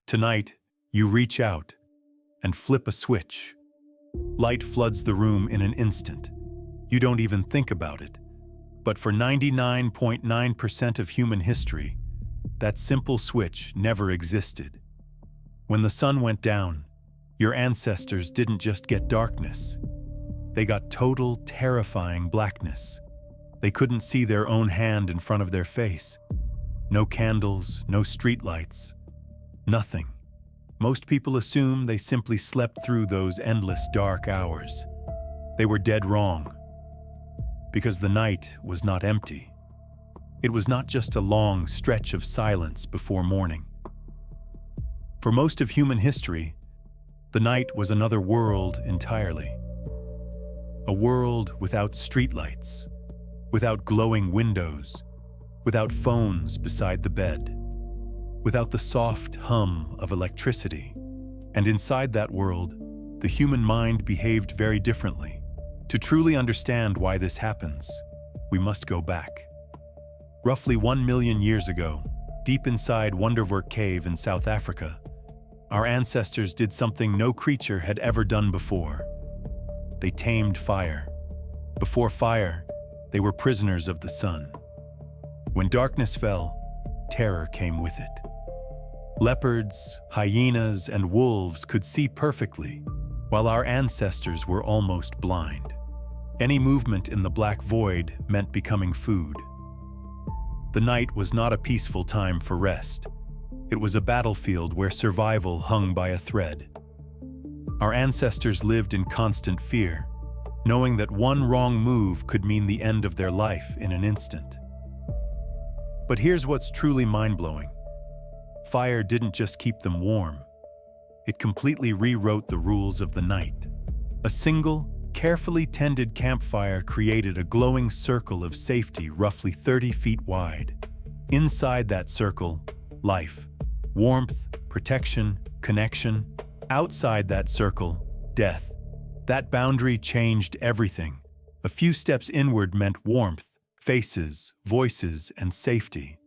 Tonight, you reach out and flip a switch. Light floods the room in an instant. You don't even think about it. But for 99.9% of human history, that simple switch never existed. When the sun went down, your ancestors didn't just get darkness. They got total, terrifying blackness. They couldn't see their own hand in front of their face. No candles, no streetlights, nothing. Most people assume they simply slept through those endless dark hours. They were dead wrong. Because the night was not empty. It was not just a long stretch of silence before morning. For most of human history, the night was another world entirely. A world without streetlights, without glowing windows, without phones beside the bed, without the soft hum of electricity. And inside that world, the human mind behaved very differently. To truly understand why this happens, we must go back. Roughly 1 million years ago, deep inside Wonderwerk Cave in South Africa, our ancestors did something no creature had ever done before. They tamed fire. Before fire, they were prisoners of the sun. When darkness fell, terror came with it. Leopards, hyenas, and wolves could see perfectly, while our ancestors were almost blind. Any movement in the black void meant becoming food. The night was not a peaceful time for rest. It was a battlefield where survival hung by a thread. Our ancestors lived in constant fear, knowing that one wrong move could mean the end of their life in an instant. But here's what's truly mind-blowing. Fire didn't just keep them warm. It completely rewrote the rules of the night. A single, carefully tended campfire created a glowing circle of safety roughly 30 feet wide. Inside that circle, life, warmth, protection, connection. Outside that circle, death. That boundary changed everything. A few steps inward meant warmth, faces, voices, and safety.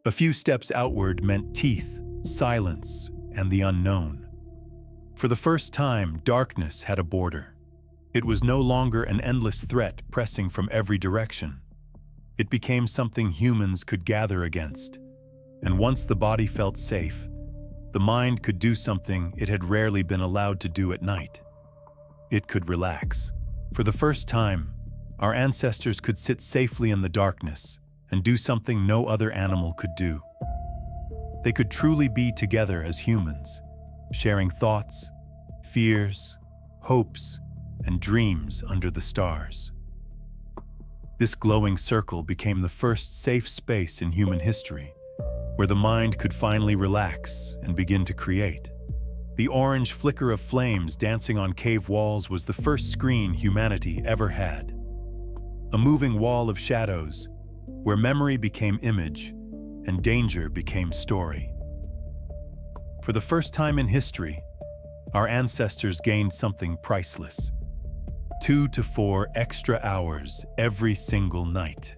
A few steps outward meant teeth, silence, and the unknown. For the first time, darkness had a border. It was no longer an endless threat pressing from every direction. It became something humans could gather against. And once the body felt safe, the mind could do something it had rarely been allowed to do at night. It could relax. For the first time, our ancestors could sit safely in the darkness and do something no other animal could do. They could truly be together as humans, sharing thoughts, fears, hopes, and dreams under the stars. This glowing circle became the first safe space in human history, where the mind could finally relax and begin to create. The orange flicker of flames dancing on cave walls was the first screen humanity ever had. A moving wall of shadows, where memory became image and danger became story. For the first time in history, our ancestors gained something priceless: 2 to 4 extra hours every single night.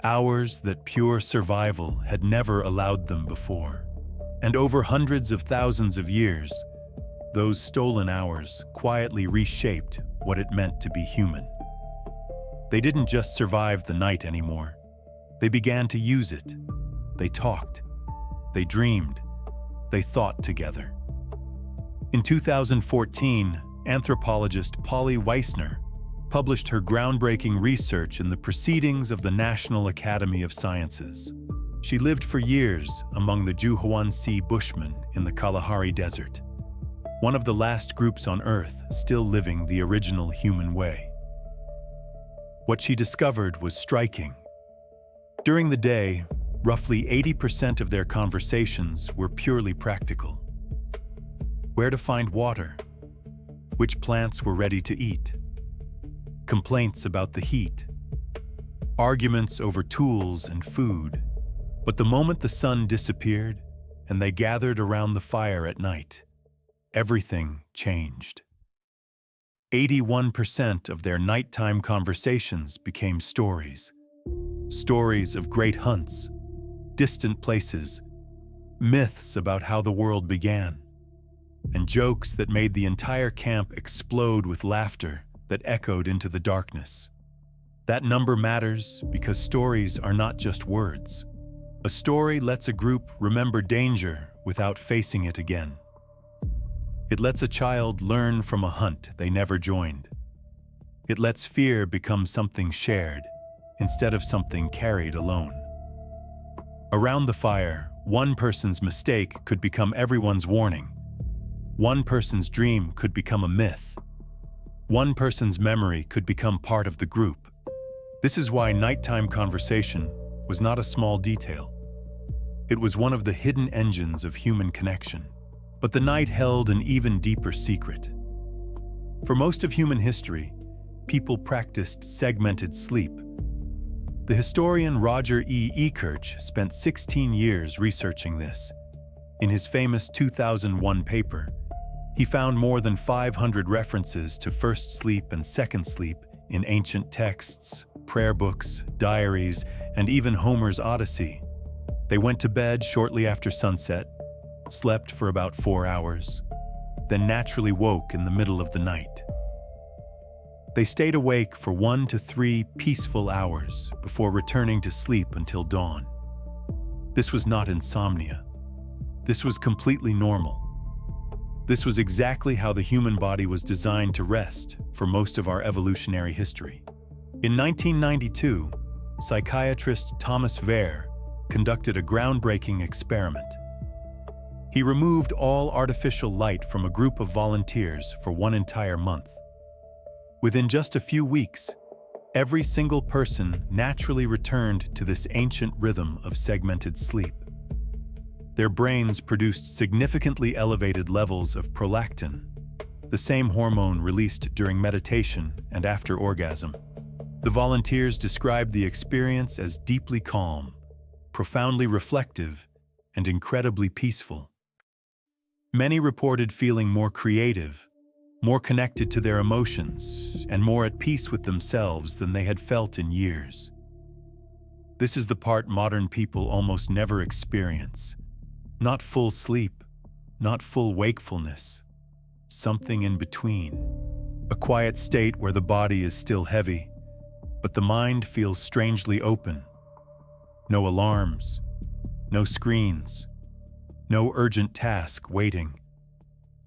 Hours that pure survival had never allowed them before. And over hundreds of thousands of years, those stolen hours quietly reshaped what it meant to be human. They didn't just survive the night anymore. They began to use it. They talked. They dreamed. They thought together. In 2014, anthropologist Wiessner published her groundbreaking research in the Proceedings of the National Academy of Sciences. She lived for years among the Juhuan-Si Bushmen in the Kalahari Desert, one of the last groups on Earth still living the original human way. What she discovered was striking. During the day, roughly 80% of their conversations were purely practical. Where to find water? Which plants were ready to eat? Complaints about the heat. Arguments over tools and food. But the moment the sun disappeared and they gathered around the fire at night, everything changed. 81% of their nighttime conversations became stories. Stories of great hunts, distant places, myths about how the world began, and jokes that made the entire camp explode with laughter that echoed into the darkness. That number matters because stories are not just words. A story lets a group remember danger without facing it again. It lets a child learn from a hunt they never joined. It lets fear become something shared instead of something carried alone. Around the fire, one person's mistake could become everyone's warning. One person's dream could become a myth. One person's memory could become part of the group. This is why nighttime conversation was not a small detail. It was one of the hidden engines of human connection. But the night held an even deeper secret. For most of human history, people practiced segmented sleep. The historian Roger E. Ekirch spent 16 years researching this. In his famous 2001 paper, he found more than 500 references to first sleep and second sleep in ancient texts, prayer books, diaries, and even Homer's Odyssey. They went to bed shortly after sunset, slept for about 4 hours, then naturally woke in the middle of the night. They stayed awake for 1 to 3 peaceful hours before returning to sleep until dawn. This was not insomnia. This was completely normal. This was exactly how the human body was designed to rest for most of our evolutionary history. In 1992, psychiatrist Thomas Wehr conducted a groundbreaking experiment. He removed all artificial light from a group of volunteers for 1 entire month. Within just a few weeks, every single person naturally returned to this ancient rhythm of segmented sleep. Their brains produced significantly elevated levels of prolactin, the same hormone released during meditation and after orgasm. The volunteers described the experience as deeply calm, profoundly reflective, and incredibly peaceful. Many reported feeling more creative, more connected to their emotions, and more at peace with themselves than they had felt in years. This is the part modern people almost never experience. Not full sleep, not full wakefulness, something in between. A quiet state where the body is still heavy, but the mind feels strangely open. No alarms, no screens, no urgent task waiting.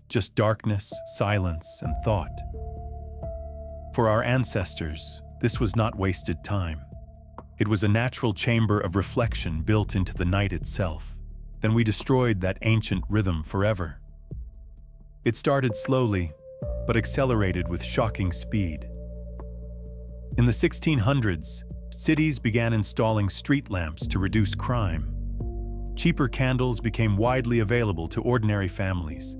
Just darkness, silence, and thought. For our ancestors, this was not wasted time. It was a natural chamber of reflection built into the night itself. Then we destroyed that ancient rhythm forever. It started slowly, but accelerated with shocking speed. In the 1600s, cities began installing street lamps to reduce crime. Cheaper candles became widely available to ordinary families.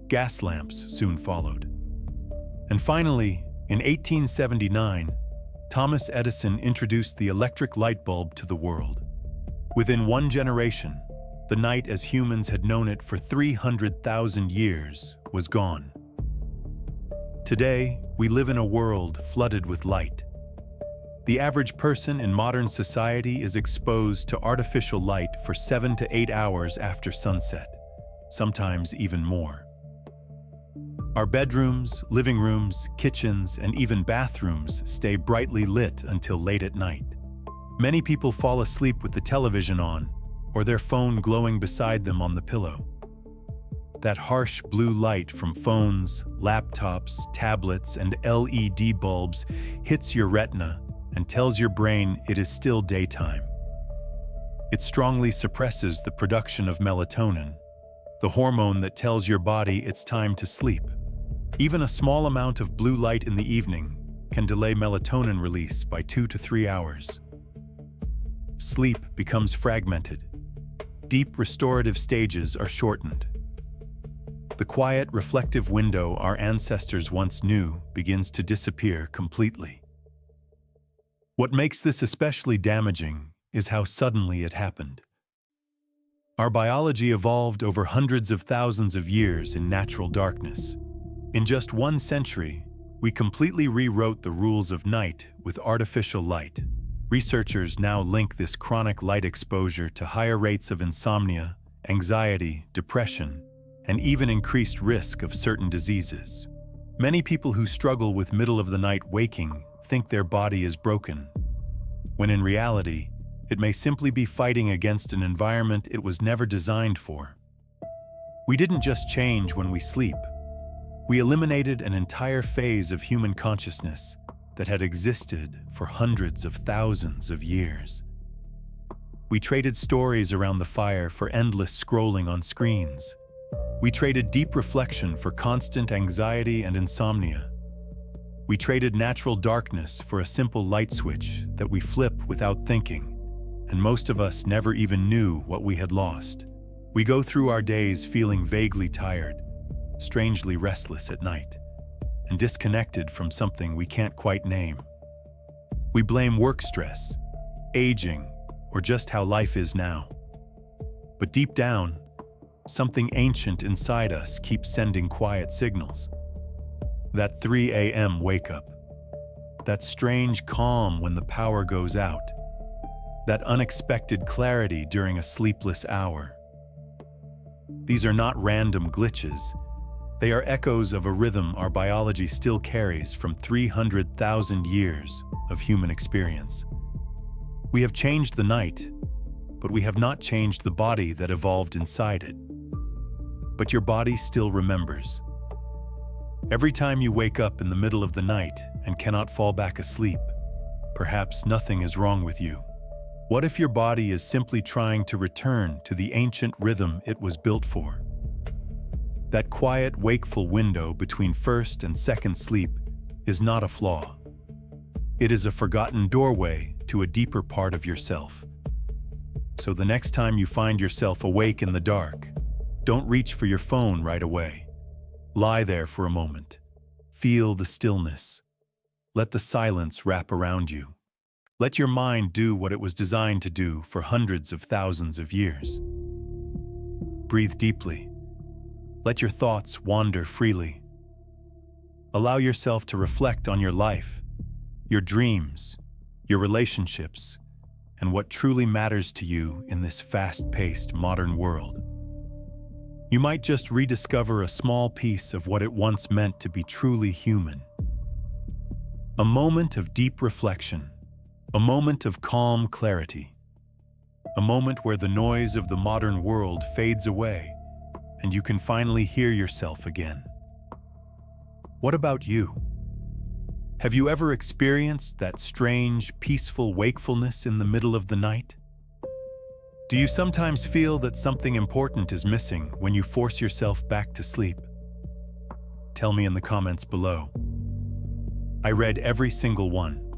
Gas lamps soon followed. And finally, in 1879, Thomas Edison introduced the electric light bulb to the world. Within 1 generation, the night as humans had known it for 300,000 years was gone. Today, we live in a world flooded with light. The average person in modern society is exposed to artificial light for 7 to 8 hours after sunset, sometimes even more. Our bedrooms, living rooms, kitchens, and even bathrooms stay brightly lit until late at night. Many people fall asleep with the television on or their phone glowing beside them on the pillow. That harsh blue light from phones, laptops, tablets, and LED bulbs hits your retina and tells your brain it is still daytime. It strongly suppresses the production of melatonin, the hormone that tells your body it's time to sleep. Even a small amount of blue light in the evening can delay melatonin release by 2 to 3 hours. Sleep becomes fragmented. Deep restorative stages are shortened. The quiet, reflective window our ancestors once knew begins to disappear completely. What makes this especially damaging is how suddenly it happened. Our biology evolved over hundreds of thousands of years in natural darkness. In just 1 century, we completely rewrote the rules of night with artificial light. Researchers now link this chronic light exposure to higher rates of insomnia anxiety, depression, and even increased risk of certain diseases. Many people who struggle with middle-of-the-night waking think their body is broken, when in reality, it may simply be fighting against an environment it was never designed for. We didn't just change when we sleep. We eliminated an entire phase of human consciousness that had existed for hundreds of thousands of years. We traded stories around the fire for endless scrolling on screens. We traded deep reflection for constant anxiety and insomnia. We traded natural darkness for a simple light switch that we flip without thinking, and most of us never even knew what we had lost. We go through our days feeling vaguely tired, strangely restless at night, and disconnected from something we can't quite name. We blame work stress, aging, or just how life is now. But deep down, something ancient inside us keeps sending quiet signals. That 3 a.m. wake-up, that strange calm when the power goes out, that unexpected clarity during a sleepless hour. These are not random glitches. They are echoes of a rhythm our biology still carries from 300,000 years of human experience. We have changed the night, but we have not changed the body that evolved inside it. But your body still remembers. Every time you wake up in the middle of the night and cannot fall back asleep, perhaps nothing is wrong with you. What if your body is simply trying to return to the ancient rhythm it was built for? That quiet, wakeful window between first and second sleep is not a flaw. It is a forgotten doorway to a deeper part of yourself. So the next time you find yourself awake in the dark, don't reach for your phone right away. Lie there for a moment. Feel the stillness. Let the silence wrap around you. Let your mind do what it was designed to do for hundreds of thousands of years. Breathe deeply. Let your thoughts wander freely. Allow yourself to reflect on your life, your dreams, your relationships, and what truly matters to you in this fast-paced modern world. You might just rediscover a small piece of what it once meant to be truly human. A moment of deep reflection, a moment of calm clarity, a moment where the noise of the modern world fades away and you can finally hear yourself again. What about you? Have you ever experienced that strange, peaceful wakefulness in the middle of the night? Do you sometimes feel that something important is missing when you force yourself back to sleep? Tell me in the comments below. I read every single one.